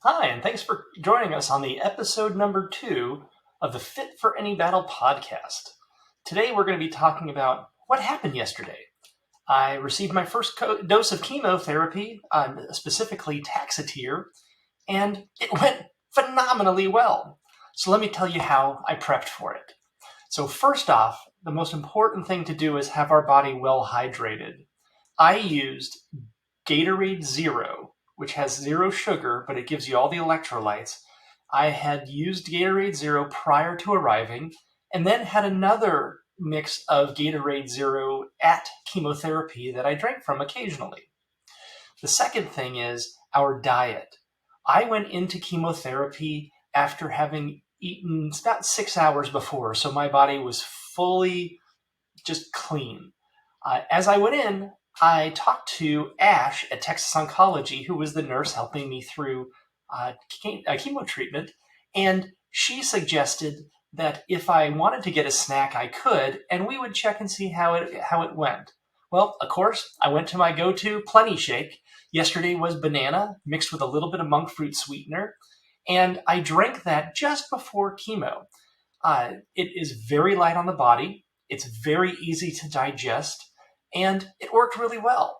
Hi, and thanks for joining us on the episode number 2 of the Fit for Any Battle podcast. Today we're going to be talking about what happened yesterday. I received my first dose of chemotherapy, specifically Taxotere, and it went phenomenally well. So let me tell you how I prepped for it. So first off, the most important thing to do is have our body well hydrated. I used Gatorade Zero, which has zero sugar, but it gives you all the electrolytes. I had used Gatorade Zero prior to arriving, and then had another mix of Gatorade Zero at chemotherapy that I drank from occasionally. The second thing is our diet. I went into chemotherapy after having eaten about 6 hours before, so my body was fully just clean. As I went in, I talked to Ash at Texas Oncology, who was the nurse helping me through chemo treatment, and she suggested that if I wanted to get a snack, I could, and we would check and see how it went. Well, of course, I went to my go-to Plenty Shake. Yesterday was banana mixed with a little bit of monk fruit sweetener, and I drank that just before chemo. It is very light on the body. It's very easy to digest, and it worked really well.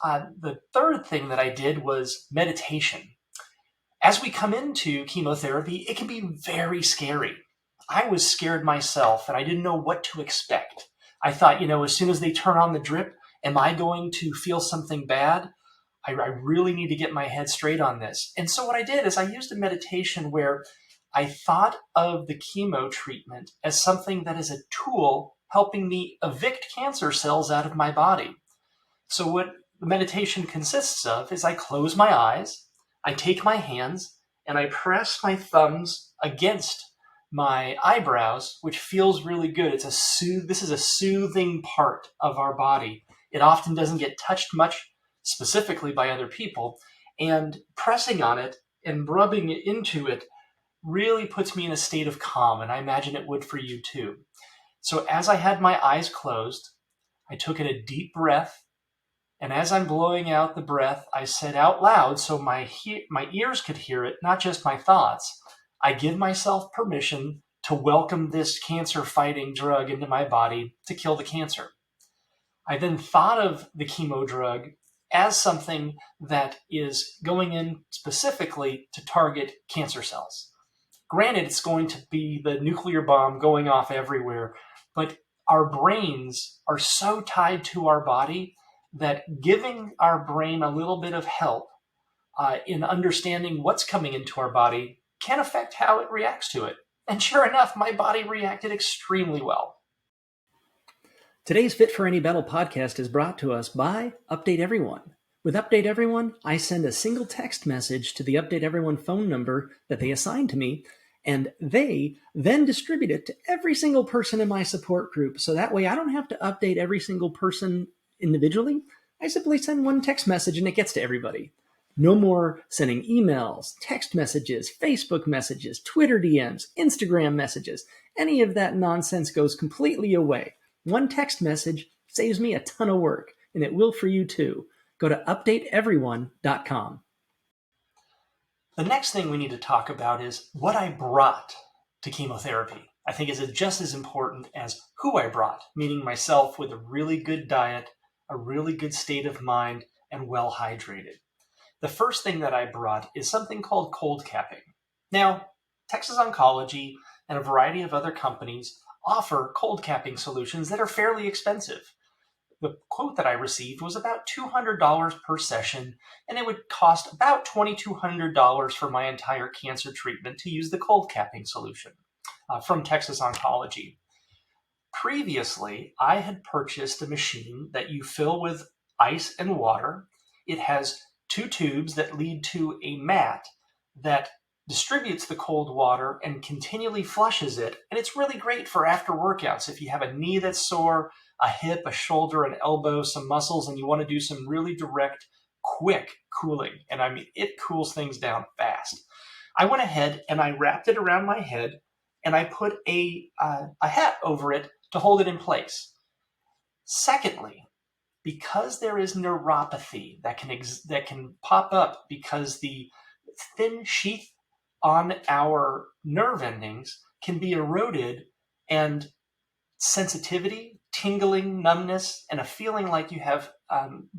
The third thing that I did was meditation. As we come into chemotherapy, it can be very scary. I was scared myself, and I didn't know what to expect. I thought, as soon as they turn on the drip, am I going to feel something bad? I really need to get my head straight on this. And so what I did is I used a meditation where I thought of the chemo treatment as something that is a tool helping me evict cancer cells out of my body. So what the meditation consists of is I close my eyes, I take my hands, and I press my thumbs against my eyebrows, which feels really good. This is a soothing part of our body. It often doesn't get touched much, specifically by other people, and pressing on it and rubbing it into it really puts me in a state of calm, and I imagine it would for you too. So as I had my eyes closed, I took in a deep breath, and as I'm blowing out the breath, I said out loud so my ears could hear it, not just my thoughts, I give myself permission to welcome this cancer-fighting drug into my body to kill the cancer. I then thought of the chemo drug as something that is going in specifically to target cancer cells. Granted, it's going to be the nuclear bomb going off everywhere, but our brains are so tied to our body that giving our brain a little bit of help in understanding what's coming into our body can affect how it reacts to it. And sure enough, my body reacted extremely well. Today's Fit for Any Battle podcast is brought to us by Update Everyone. With Update Everyone, I send a single text message to the Update Everyone phone number that they assign to me, and they then distribute it to every single person in my support group. So that way I don't have to update every single person individually. I simply send one text message and it gets to everybody. No more sending emails, text messages, Facebook messages, Twitter DMs, Instagram messages. Any of that nonsense goes completely away. One text message saves me a ton of work, and it will for you too. Go to updateeveryone.com. The next thing we need to talk about is what I brought to chemotherapy. I think is just as important as who I brought, meaning myself with a really good diet, a really good state of mind, and well hydrated. The first thing that I brought is something called cold capping. Now, Texas Oncology and a variety of other companies offer cold capping solutions that are fairly expensive. The quote that I received was about $200 per session, and it would cost about $2,200 for my entire cancer treatment to use the cold capping solution from Texas Oncology. Previously, I had purchased a machine that you fill with ice and water. It has 2 tubes that lead to a mat that distributes the cold water and continually flushes it. And it's really great for after workouts. If you have a knee that's sore, a hip, a shoulder, an elbow, some muscles, and you want to do some really direct, quick cooling. And I mean, it cools things down fast. I went ahead and I wrapped it around my head and I put a hat over it to hold it in place. Secondly, because there is neuropathy that can pop up because the thin sheath on our nerve endings can be eroded, and sensitivity, tingling, numbness, and a feeling like you have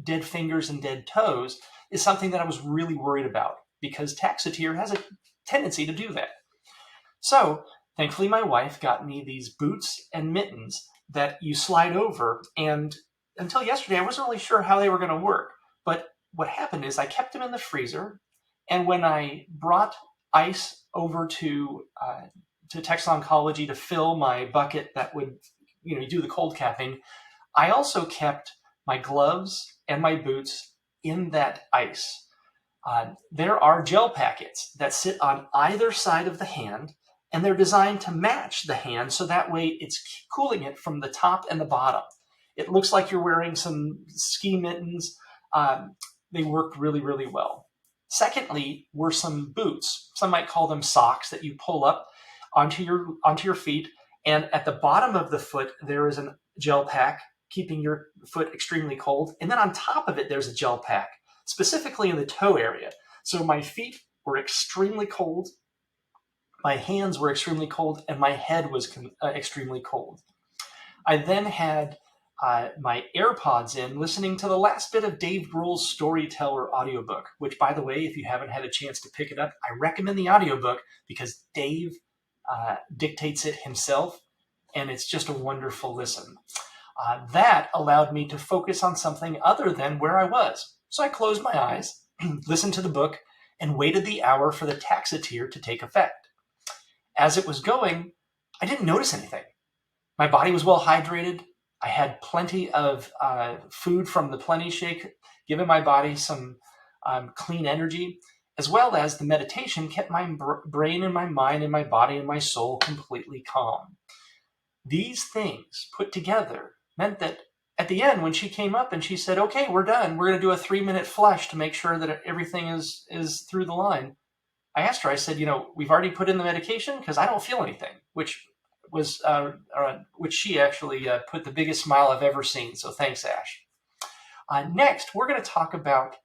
dead fingers and dead toes is something that I was really worried about, because Taxotere has a tendency to do that. So thankfully my wife got me these boots and mittens that you slide over, and until yesterday I wasn't really sure how they were going to work. But what happened is I kept them in the freezer, and when I brought ice over to Texas Oncology to fill my bucket that would, do the cold capping, I also kept my gloves and my boots in that ice. There are gel packets that sit on either side of the hand, and they're designed to match the hand, so that way it's cooling it from the top and the bottom. It looks like you're wearing some ski mittens. They worked really, really well. Secondly, were some boots. Some might call them socks that you pull up onto your feet, and at the bottom of the foot there is a gel pack keeping your foot extremely cold, and then on top of it there's a gel pack specifically in the toe area. So my feet were extremely cold, my hands were extremely cold, and my head was extremely cold. I then had my AirPods in, listening to the last bit of Dave Grohl's Storyteller audiobook, which, by the way, if you haven't had a chance to pick it up, I recommend the audiobook because Dave dictates it himself, and it's just a wonderful listen. That allowed me to focus on something other than where I was. So I closed my eyes, listened to the book, and waited the hour for the Taxotere to take effect. As it was going, I didn't notice anything. My body was well hydrated. I had plenty of food from the Plenty Shake, giving my body some clean energy, as well as the meditation kept my brain and my mind and my body and my soul completely calm. These things put together meant that at the end, when she came up and she said, "Okay, we're done. We're going to do a 3-minute flush to make sure that everything is through the line," I asked her, I said, "We've already put in the medication because I don't feel anything," which she actually put the biggest smile I've ever seen. So thanks, Ash. Next, we're going to talk about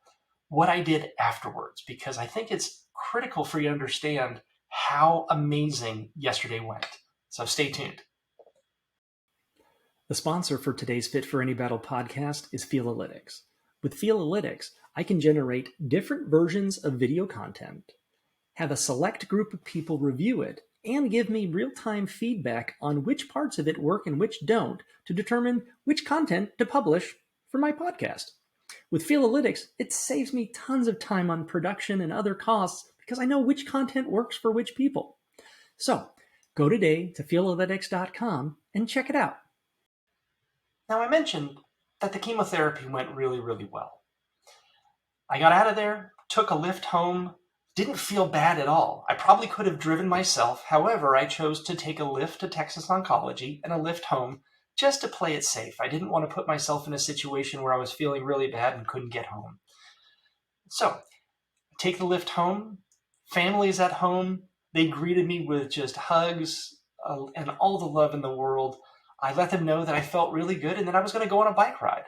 what I did afterwards, because I think it's critical for you to understand how amazing yesterday went. So stay tuned. The sponsor for today's Fit for Any Battle podcast is Feelalytics. With Feelalytics, I can generate different versions of video content, have a select group of people review it, and give me real-time feedback on which parts of it work and which don't to determine which content to publish for my podcast. With Feelalytics, it saves me tons of time on production and other costs because I know which content works for which people. So, go today to Feelalytics.com and check it out. Now, I mentioned that the chemotherapy went really, really well. I got out of there, took a lift home, didn't feel bad at all. I probably could have driven myself. However, I chose to take a lift to Texas Oncology and a lift home just to play it safe. I didn't want to put myself in a situation where I was feeling really bad and couldn't get home. So, take the lift home. Family's at home. They greeted me with just hugs and all the love in the world. I let them know that I felt really good and that I was going to go on a bike ride.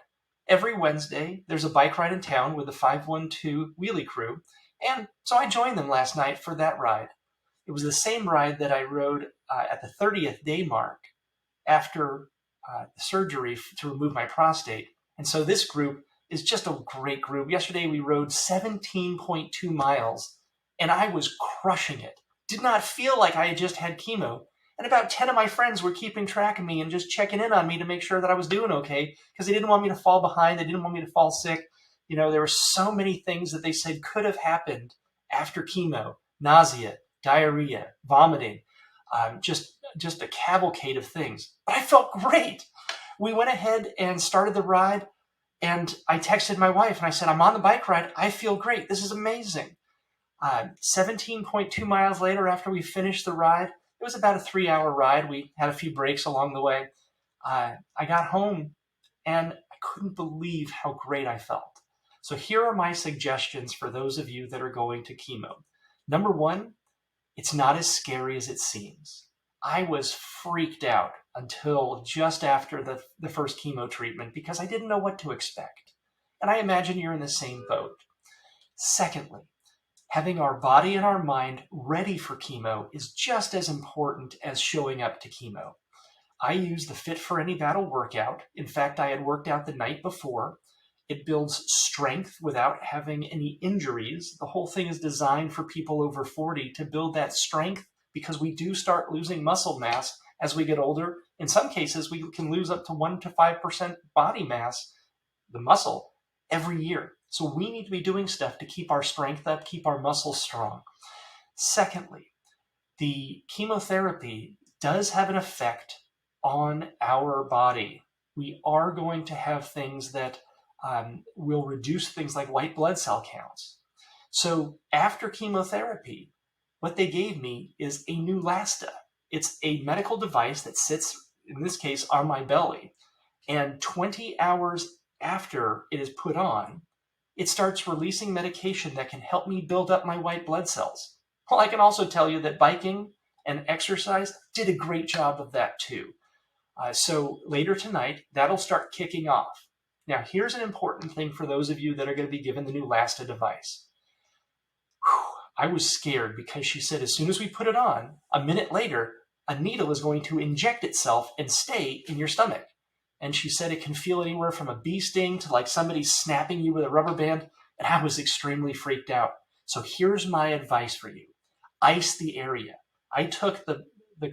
Every Wednesday, there's a bike ride in town with the 512 wheelie crew, and so I joined them last night for that ride. It was the same ride that I rode at the 30th day mark after the surgery to remove my prostate. And so this group is just a great group. Yesterday we rode 17.2 miles, and I was crushing it. Did not feel like I had just had chemo. And about 10 of my friends were keeping track of me and just checking in on me to make sure that I was doing okay, because they didn't want me to fall behind. They didn't want me to fall sick. There were so many things that they said could have happened after chemo: nausea, diarrhea, vomiting, just a cavalcade of things. But I felt great. We went ahead and started the ride, and I texted my wife and I said, "I'm on the bike ride. I feel great. This is amazing." 17.2 miles later, after we finished the ride, it was about a 3-hour ride. We had a few breaks along the way. I got home and I couldn't believe how great I felt. So here are my suggestions for those of you that are going to chemo. Number one, it's not as scary as it seems. I was freaked out until just after the first chemo treatment because I didn't know what to expect. And I imagine you're in the same boat. Secondly, having our body and our mind ready for chemo is just as important as showing up to chemo. I use the Fit for Any Battle workout. In fact, I had worked out the night before. It builds strength without having any injuries. The whole thing is designed for people over 40 to build that strength, because we do start losing muscle mass as we get older. In some cases, we can lose up to 1 to 5% body mass, the muscle, every year. So we need to be doing stuff to keep our strength up, keep our muscles strong. Secondly, the chemotherapy does have an effect on our body. We are going to have things that will reduce things like white blood cell counts. So after chemotherapy, what they gave me is a Neulasta. It's a medical device that sits, in this case, on my belly. And 20 hours after it is put on, it starts releasing medication that can help me build up my white blood cells. Well, I can also tell you that biking and exercise did a great job of that too. So later tonight, that'll start kicking off. Now, here's an important thing for those of you that are going to be given the Neulasta device. I was scared because she said as soon as we put it on, a minute later, a needle is going to inject itself and stay in your stomach. And she said it can feel anywhere from a bee sting to like somebody snapping you with a rubber band. And I was extremely freaked out. So here's my advice for you. Ice the area. I took the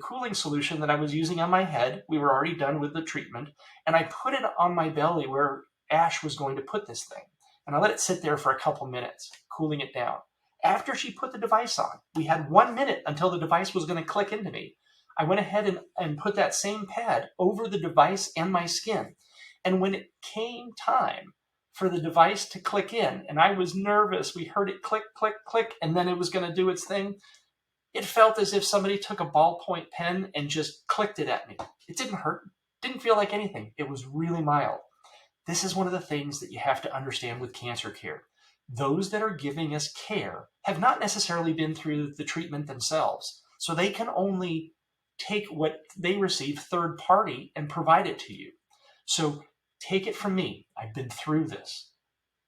cooling solution that I was using on my head. We were already done with the treatment. And I put it on my belly where Ash was going to put this thing. And I let it sit there for a couple minutes, cooling it down. After she put the device on, we had 1 minute until the device was going to click into me. I went ahead and put that same pad over the device and my skin. And when it came time for the device to click in, and I was nervous, we heard it click, click, click, and then it was going to do its thing. It felt as if somebody took a ballpoint pen and just clicked it at me. It didn't hurt, didn't feel like anything. It was really mild. This is one of the things that you have to understand with cancer care. Those that are giving us care have not necessarily been through the treatment themselves. So they can only take what they receive third party and provide it to you. So take it from me. I've been through this.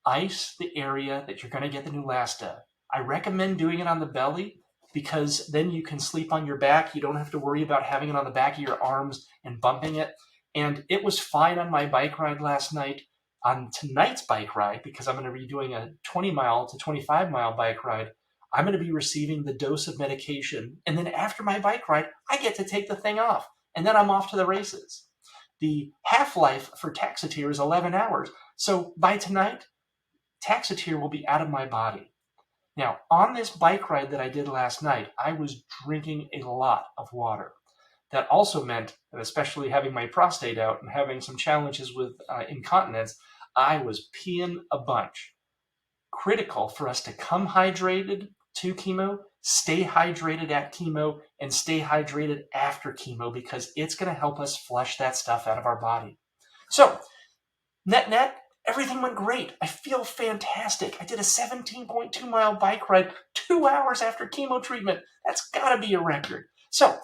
Ice the area that you're going to get the Neulasta. I recommend doing it on the belly because then you can sleep on your back. You don't have to worry about having it on the back of your arms and bumping it. And it was fine on my bike ride last night. On tonight's bike ride, because I'm going to be doing a 20-mile to 25-mile bike ride, I'm going to be receiving the dose of medication. And then after my bike ride, I get to take the thing off. And then I'm off to the races. The half-life for Taxotere is 11 hours. So by tonight, Taxotere will be out of my body. Now, on this bike ride that I did last night, I was drinking a lot of water. That also meant that, especially having my prostate out and having some challenges with incontinence, I was peeing a bunch. Critical for us to come hydrated to chemo, stay hydrated at chemo, and stay hydrated after chemo, because it's going to help us flush that stuff out of our body. So, net, everything went great. I feel fantastic. I did a 17.2-mile bike ride 2 hours after chemo treatment. That's got to be a record. So,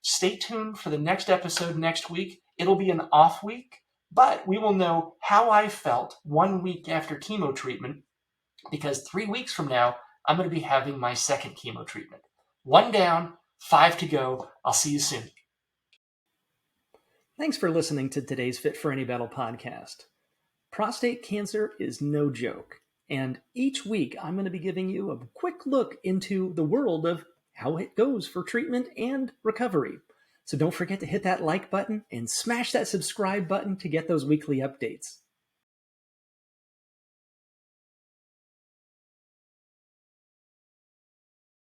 stay tuned for the next episode next week. It'll be an off week, but we will know how I felt 1 week after chemo treatment, because 3 weeks from now, I'm going to be having my second chemo treatment. 1 down, 5 to go. I'll see you soon. Thanks for listening to today's Fit for Any Battle podcast. Prostate cancer is no joke, and each week I'm going to be giving you a quick look into the world of how it goes for treatment and recovery. So don't forget to hit that like button and smash that subscribe button to get those weekly updates.